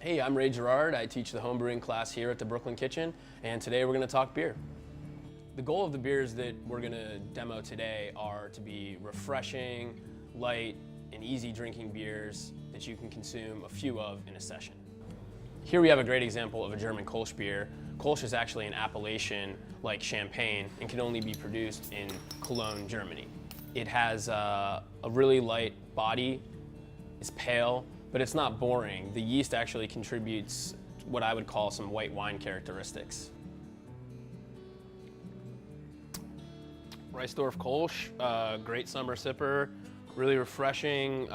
Hey, I'm Ray Girard. I teach the homebrewing class here at the Brooklyn Kitchen, and today we're going to talk beer. The goal of the beers that we're going to demo today are to be refreshing, light, and easy drinking beers that you can consume a few of in a session. Here we have a great example of a German Kolsch beer. Kolsch is actually an appellation like champagne and can only be produced in Cologne, Germany. It has a really light body, it's pale, but it's not boring. The yeast actually contributes what I would call some white wine characteristics. Reisdorf Kolsch, great summer sipper, really refreshing,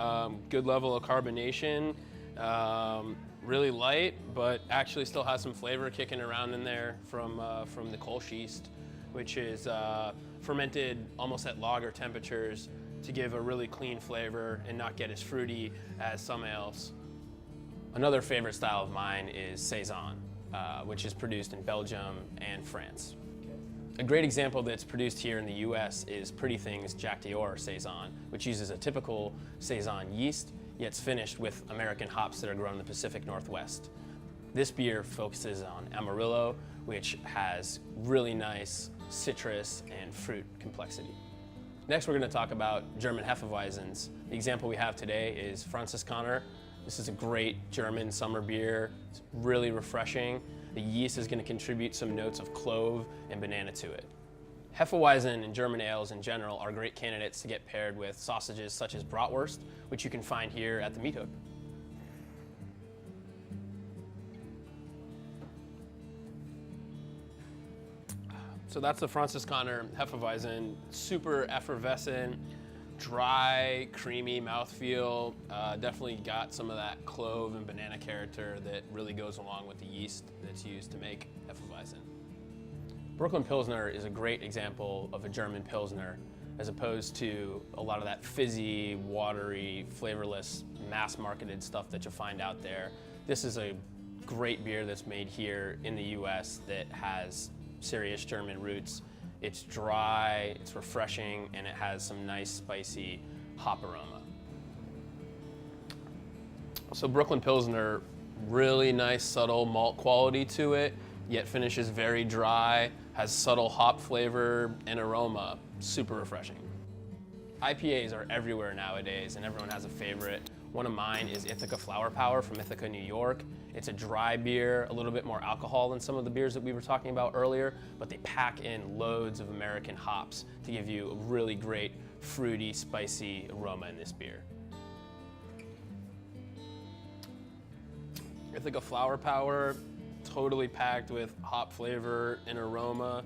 good level of carbonation, really light, but actually still has some flavor kicking around in there from the Kolsch yeast, which is fermented almost at lager temperatures to give a really clean flavor and not get as fruity as some ales. Another favorite style of mine is Saison, which is produced in Belgium and France. A great example that's produced here in the US is Pretty Things Jack d'Or Saison, which uses a typical Saison yeast, yet it's finished with American hops that are grown in the Pacific Northwest. This beer focuses on Amarillo, which has really nice citrus and fruit complexity. Next, we're going to talk about German Hefeweizens. The example we have today is Franziskaner. This is a great German summer beer. It's really refreshing. The yeast is going to contribute some notes of clove and banana to it. Hefeweizen and German ales in general are great candidates to get paired with sausages such as bratwurst, which you can find here at the Meat Hook. So that's the Franziskaner Hefeweizen, super effervescent, dry, creamy mouthfeel. Definitely got some of that clove and banana character that really goes along with the yeast that's used to make Hefeweizen. Brooklyn Pilsner is a great example of a German Pilsner as opposed to a lot of that fizzy, watery, flavorless, mass-marketed stuff that you'll find out there. This is a great beer that's made here in the US that has serious German roots. It's dry, it's refreshing, and it has some nice spicy hop aroma. So Brooklyn Pilsner, really nice subtle malt quality to it, yet finishes very dry, has subtle hop flavor and aroma, super refreshing. IPAs are everywhere nowadays and everyone has a favorite. One of mine is Ithaca Flower Power from Ithaca, New York. It's a dry beer, a little bit more alcohol than some of the beers that we were talking about earlier, but they pack in loads of American hops to give you a really great fruity, spicy aroma in this beer. Ithaca Flower Power, totally packed with hop flavor and aroma.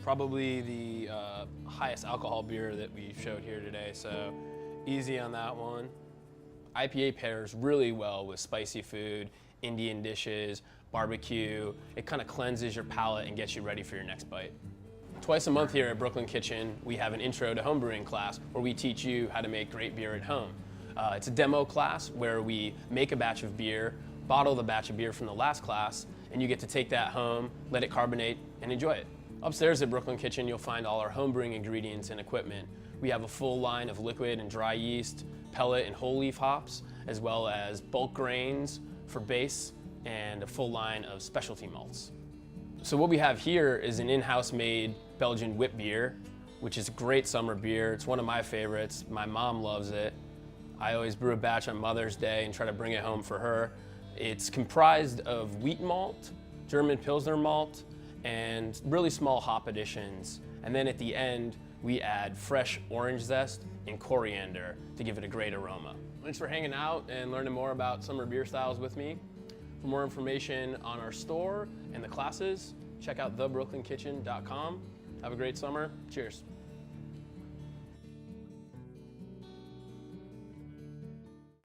Probably the highest alcohol beer that we showed here today, so easy on that one. IPA pairs really well with spicy food, Indian dishes, barbecue. It kind of cleanses your palate and gets you ready for your next bite. Twice a month here at Brooklyn Kitchen, we have an intro to homebrewing class where we teach you how to make great beer at home. It's a demo class where we make a batch of beer, bottle the batch of beer from the last class, and you get to take that home, let it carbonate, and enjoy it. Upstairs at Brooklyn Kitchen, you'll find all our homebrewing ingredients and equipment. We have a full line of liquid and dry yeast, pellet and whole leaf hops, as well as bulk grains for base, and a full line of specialty malts. So what we have here is an in-house made Belgian wit beer, which is a great summer beer. It's one of my favorites. My mom loves it. I always brew a batch on Mother's Day and try to bring it home for her. It's comprised of wheat malt, German Pilsner malt, and really small hop additions. And then at the end, we add fresh orange zest and coriander to give it a great aroma. Thanks for hanging out and learning more about summer beer styles with me. For more information on our store and the classes, check out thebrooklynkitchen.com. Have a great summer. Cheers.